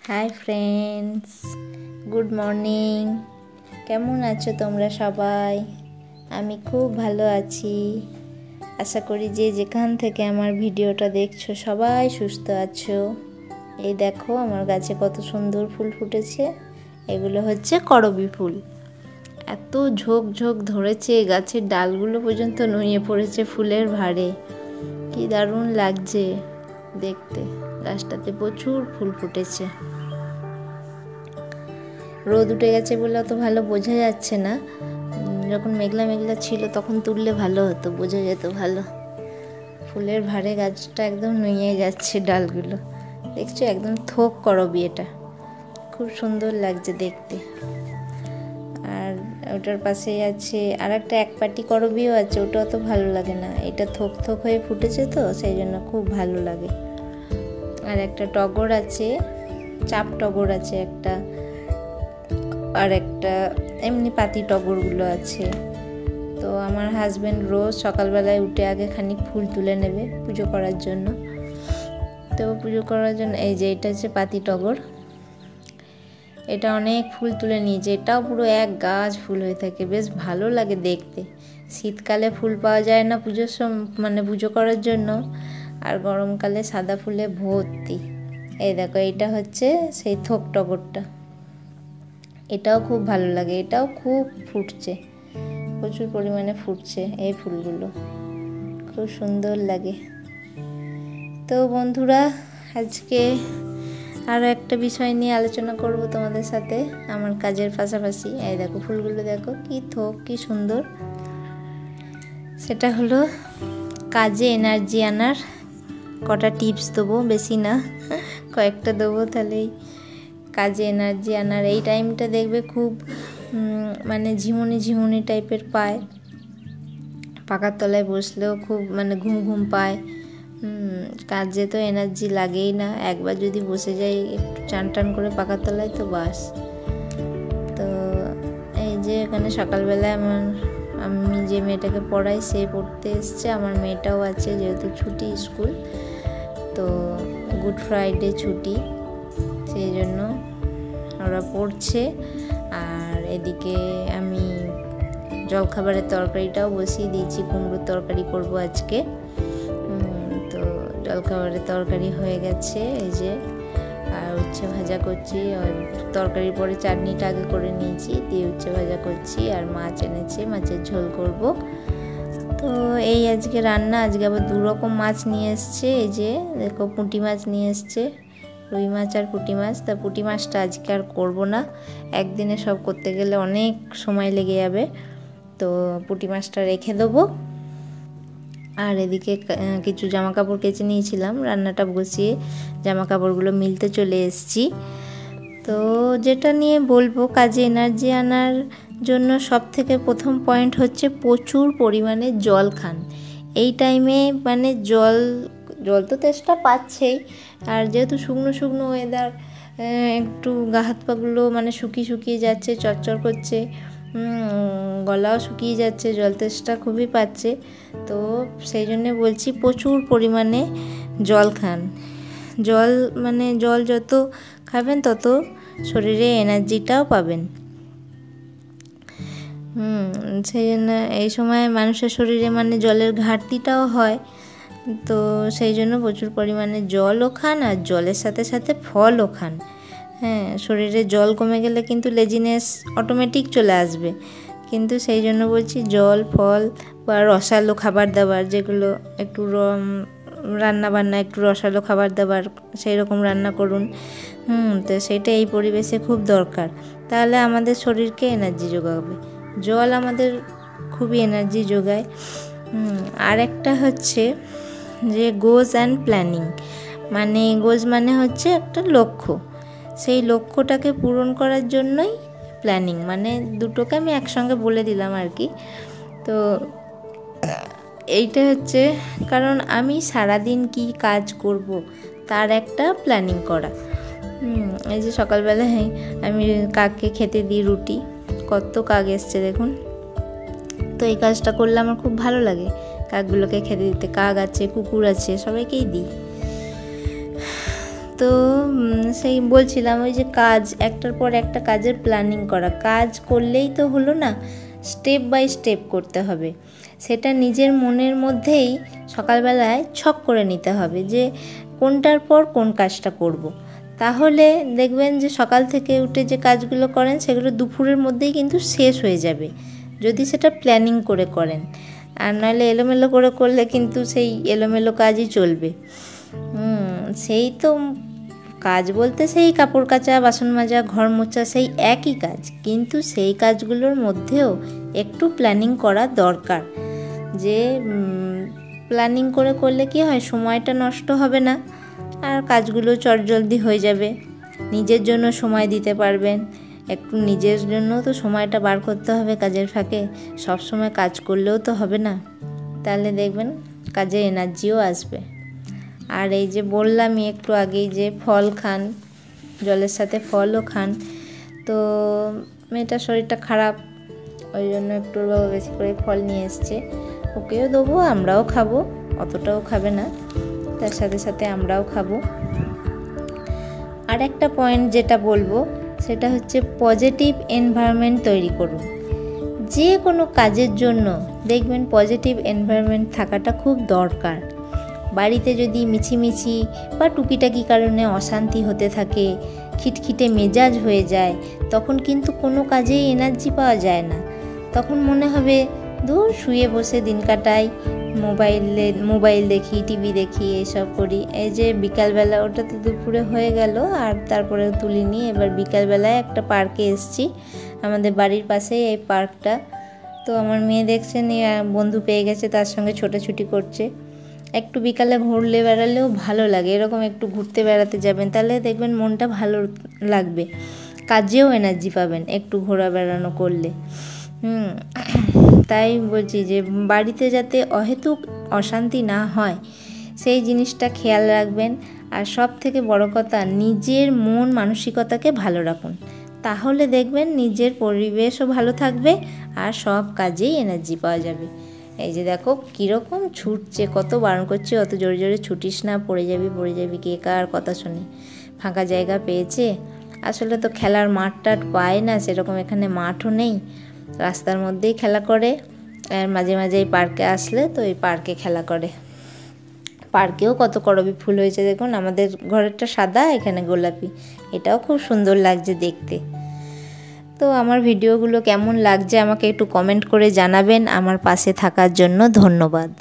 Hi friends, good morning. কেমন আছো তোমরা সবাই? আমি খুব ভালো আছি। আশা করি যে যেখান থেকে আমার ভিডিওটা দেখছো সবাই সুস্থ আছো। এই দেখো আমার গাছে কত সুন্দর ফুল ফুটেছে। এগুলো হচ্ছে করবী ফুল। এত ঝোঁক ঝোঁক ধরেছে, গাছের ডালগুলো পর্যন্ত নুয়ে পড়েছে ফুলের ভারে। কি দারুণ লাগছে দেখতে। গাছটাতে প্রচুর ফুল ফুটেছে। রোদ উঠে গেছে বলে অত ভালো বোঝা যাচ্ছে না। যখন মেঘলা মেঘলা ছিল তখন তুললে ভালো হতো, বোঝা যেত ভালো। ফুলের ভারে গাছটা একদম নুয়ে যাচ্ছে ডালগুলো। দেখছো একদম থোক করবী, এটা খুব সুন্দর লাগছে দেখতে। আর ওটার পাশেই আছে আর একটা একপাটি করবীও আছে, ওটা অত ভালো লাগে না। এটা থোক থোক হয়ে ফুটেছে তো সেই জন্য খুব ভালো লাগে। আর একটা টগর আছে, চাপ টগর আছে একটা, আর একটা এমনি পাতি টগরগুলো আছে। তো আমার হাজব্যান্ড রোজ সকালবেলায় উঠে আগে খানিক ফুল তুলে নেবে পুজো করার জন্য। তো পুজো করার জন্য এই যে এটা হচ্ছে পাতি টগর, এটা অনেক ফুল তুলে নিয়েছে। এটাও পুরো এক গাছ ফুল হয়ে থাকে, বেশ ভালো লাগে দেখতে। শীতকালে ফুল পাওয়া যায় না পুজোর মানে পুজো করার জন্য, আর গরমকালে সাদা ফুলে ভর্তি। এই দেখো এইটা হচ্ছে সেই থোক টগরটা, এটাও খুব ভালো লাগে। এটাও খুব ফুটছে, প্রচুর পরিমাণে ফুটছে এই ফুলগুলো, খুব সুন্দর লাগে। তো বন্ধুরা, আজকে আরও একটা বিষয় নিয়ে আলোচনা করব তোমাদের সাথে আমার কাজের পাশাপাশি। এই দেখো ফুলগুলো দেখো কি থোক, কি সুন্দর। সেটা হলো কাজে এনার্জি আনার কটা টিপস দেবো, বেশি না কয়েকটা দেবো, তাহলেই কাজে এনার্জি আনার। এই টাইমটা দেখবে খুব মানে ঝিমুনি ঝিমুনি টাইপের পায়, পাকার তলায় বসলেও খুব মানে ঘুম ঘুম পায়। কাজে তো এনার্জি লাগেই না, একবার যদি বসে যাই একটু চান টান করে পাকার তলায় তো বাস। তো এই যে এখানে সকালবেলায় আমি যে মেয়েটাকে পড়াই সে পড়তে এসছে, আমার মেয়েটাও আছে যেহেতু ছুটি স্কুল, তো গুড ফ্রাইডে ছুটি, সেই জন্য ওরা পড়ছে। আর এদিকে আমি জলখাবারের তরকারিটাও বসিয়ে দিয়েছি, কুমড়োর তরকারি করব আজকে। তো জলখাবারের তরকারি হয়ে গেছে এই যে, আর উচ্ছে ভাজা করছি। আর তরকারির পরে চাটনিটা আগে করে নিয়েছি, দিয়ে উচ্ছে ভাজা করছি। আর মাছ এনেছে, মাছের ঝোল করব। তো এই আজকে রান্না। আজকে আবার 2 রকম মাছ নিয়ে এসছে। এই যে দেখো পুঁটি মাছ নিয়ে এসছে, রুই মাছ আর পুঁটি মাছ। তা পুঁটি মাছটা আজকে আর করবো না, একদিনে সব করতে গেলে অনেক সময় লেগে যাবে, তো পুঁটি মাছটা রেখে দেবো। আর এদিকে কিছু জামা কাপড় কেচে নিয়েছিলাম, রান্নাটা বসিয়ে জামা কাপড়গুলো মিলতে চলে এসেছি। তো যেটা নিয়ে বলবো কাজে এনার্জি আনার জন্য সব থেকে প্রথম পয়েন্ট হচ্ছে প্রচুর পরিমাণে জল খান। এই টাইমে মানে জল তো তেষ্টা পাচ্ছেই, আর যেহেতু শুকনো শুকনো ওয়েদার, একটু গা হাত পাগুলো মানে শুকিয়ে যাচ্ছে, চরচর করছে, গলাও শুকিয়ে যাচ্ছে, জল তেষ্টা খুবই পাচ্ছে। তো সেই জন্যে বলছি প্রচুর পরিমাণে জল খান। জল যত খাবেন তত শরীরে এনার্জিটাও পাবেন। সেই জন্য এই সময় মানুষের শরীরে মানে জলের ঘাটতিটাও হয়, তো সেই জন্য প্রচুর পরিমাণে জলও খান, আর জলের সাথে সাথে ফলও খান। হ্যাঁ, শরীরে জল কমে গেলে কিন্তু লেজিনেস অটোমেটিক চলে আসবে, কিন্তু সেই জন্য বলছি জল, ফল বা রসালো খাবার দাবার, যেগুলো একটু রান্না বান্না একটু রসালো খাবার দাবার সেই রকম রান্না করুন। তো সেটা এই পরিবেশে খুব দরকার, তাহলে আমাদের শরীরকে এনার্জি যোগাবে। জল আমাদের খুবই এনার্জি যোগায়। আর একটা হচ্ছে যে গোজ অ্যান্ড প্ল্যানিং, মানে গোজ মানে হচ্ছে একটা লক্ষ্য, সেই লক্ষ্যটাকে পূরণ করার জন্যই প্ল্যানিং, মানে দুটোকে আমি একসঙ্গে বলে দিলাম আর কি। তো এইটা হচ্ছে কারণ আমি সারাদিন কি কাজ করব তার একটা প্ল্যানিং করা। এই যে সকালবেলায় আমি কাককে খেতে দিই রুটি, কত কাক এসছে দেখুন। তো এই কাজটা করলে আমার খুব ভালো লাগে, কাকগুলোকে খেতে দিতে। কাক আছে, কুকুর আছে, সবাইকেই দিই। তো সেই বলছিলাম ওই যে কাজ একটার পর একটা কাজের প্ল্যানিং করা, কাজ করলেই তো হলো না, স্টেপ বাই স্টেপ করতে হবে। সেটা নিজের মনের মধ্যেই সকালবেলায় ছক করে নিতে হবে যে কোনটার পর কোন কাজটা করব। তাহলে দেখবেন যে সকাল থেকে উঠে যে কাজগুলো করেন সেগুলো দুপুরের মধ্যেই কিন্তু শেষ হয়ে যাবে, যদি সেটা প্ল্যানিং করে করেন। আর নাহলে এলোমেলো করে করলে কিন্তু সেই এলোমেলো কাজই চলবে। সেই তো কাজ বলতে সেই কাপড় কাচা, বাসন মাজা, ঘর মোছা, সেই একই কাজ, কিন্তু সেই কাজগুলোর মধ্যেও একটু প্ল্যানিং করা দরকার। যে প্ল্যানিং করে করলে কি হয়, সময়টা নষ্ট হবে না আর কাজগুলো চটজলদি হয়ে যাবে, নিজের জন্য সময় দিতে পারবেন। একটু নিজের জন্য তো সময়টা বার করতে হবে কাজের ফাঁকে, সব সময় কাজ করলেও তো হবে না, তাহলে দেখবেন কাজে এনার্জিও আসবে। আর এই যে বললামই একটু আগেই যে ফল খান, জলের সাথে ফলও খান। তো মেয়েটার শরীরটা খারাপ, ওই জন্য একটু বাবা বেশি করে ফল নিয়ে এসছে, ওকেও দেবো, আমরাও খাবো, অতটাও খাবে না, তার সাথে সাথে আমরাও খাবো। আর একটা পয়েন্ট যেটা বলবো সেটা হচ্ছে পজিটিভ এনভায়রনমেন্ট তৈরি করুন। যে কোনো কাজের জন্য দেখবেন পজিটিভ এনভায়রনমেন্ট থাকাটা খুব দরকার। বাড়িতে যদি মিছিমিছি বা টুকিটাকি কারণে অশান্তি হতে থাকে, খিটখিটে মেজাজ হয়ে যায়, তখন কিন্তু কোনো কাজেই এনার্জি পাওয়া যায় না। তখন মনে হবে দূর শুয়ে বসে দিন কাটাই, মোবাইল দেখি, টিভি দেখি, এইসব করি। এই যে বিকালবেলা, ওটা তো দুপুরে হয়ে গেল আর তারপরে তুলিনি, এবার বিকালবেলায় একটা পার্কে এসেছি, আমাদের বাড়ির পাশেই এই পার্কটা। তো আমার মেয়ে দেখছেন বন্ধু পেয়ে গেছে, তার সঙ্গে ছোটাছুটি করছে। একটু বিকালে ঘুরলে বেড়ালেও ভালো লাগে, এরকম একটু ঘুরতে বেড়াতে যাবেন, তাহলে দেখবেন মনটা ভালো লাগবে, কাজেও এনার্জি পাবেন একটু ঘোরা বেড়ানো করলে। তাই বলছি যে বাড়িতে যাতে অহেতুক অশান্তি না হয় সেই জিনিসটা খেয়াল রাখবেন। আর সব থেকে বড় কথা, নিজের মন মানসিকতাকে ভালো রাখুন, তাহলে দেখবেন নিজের পরিবেশও ভালো থাকবে আর সব কাজেই এনার্জি পাওয়া যাবে। এই যে দেখো কীরকম ছুটছে, কত বারণ করছে অত জোরে জোরে ছুটিস না, পড়ে যাবি, কে কার কথা শুনে। ফাঁকা জায়গা পেয়েছে, আসলে তো খেলার মাঠ টাট পায় না সেরকম, এখানে মাঠও নেই, রাস্তার মধ্যেই খেলা করে। আর মাঝে মাঝে এই পার্কে আসলে তো এই পার্কে খেলা করে। পার্কেও কত করবী ফুল হয়েছে দেখুন, আমাদের ঘরেরটা সাদা, এখানে গোলাপি, এটাও খুব সুন্দর লাগছে দেখতে। তো আমার ভিডিওগুলো কেমন লাগছে আমাকে একটু কমেন্ট করে জানাবেন। আমার পাশে থাকার জন্য ধন্যবাদ।